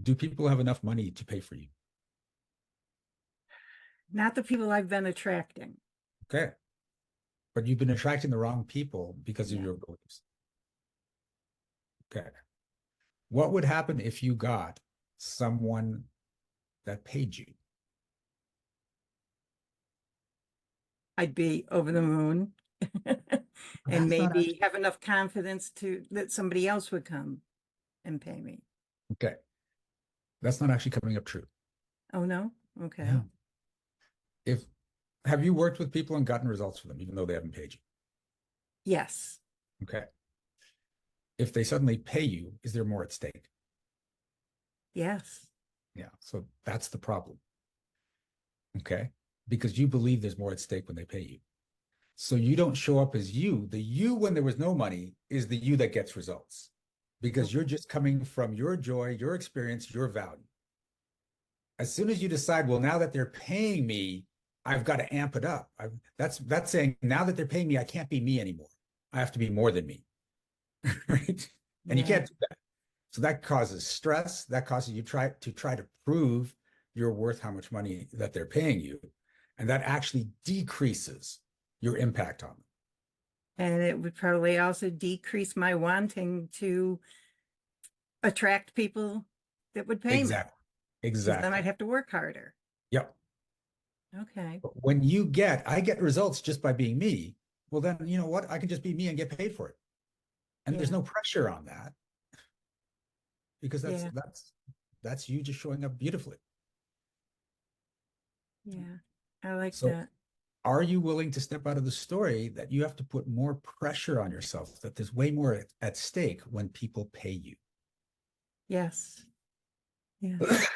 Do people have enough money to pay for you? Not the people I've been attracting. Okay. But you've been attracting the wrong people because of Yeah. your beliefs. Okay. What would happen if you got someone that paid you? I'd be over the moon and That's not maybe actually have enough confidence that somebody else would come and pay me. okay. That's not actually coming up true. Oh, no? Okay. Yeah. If have you worked with people and gotten results for them, even though they haven't paid you? Yes. Okay. If they suddenly pay you, is there more at stake? Yes. Yeah. So that's the problem. Okay. Because you believe there's more at stake when they pay you. So you don't show up as you. The you when there was no money is the you that gets results because you're just coming from your joy, your experience, your value. As soon as you decide, well, now that they're paying me, I've got to amp it up. That's saying now that they're paying me, I can't be me anymore. I have to be more than me. Right? And you Yeah. can't do that. So that causes stress. That causes you try to prove you're worth how much money that they're paying you. And that actually decreases your impact on them. And it would probably also decrease my wanting to attract people that would pay me. Exactly. Because then Exactly. I'd have to work harder. Yep. Okay. But when I get results just by being me, well, then you know what? I can just be me and get paid for it. And there's Yeah. no pressure on that because Yeah. that's you just showing up beautifully. Yeah. I like So that. are you willing to step out of the story that you have to put more pressure on yourself, that there's way more at stake when people pay you? Yes. Yes.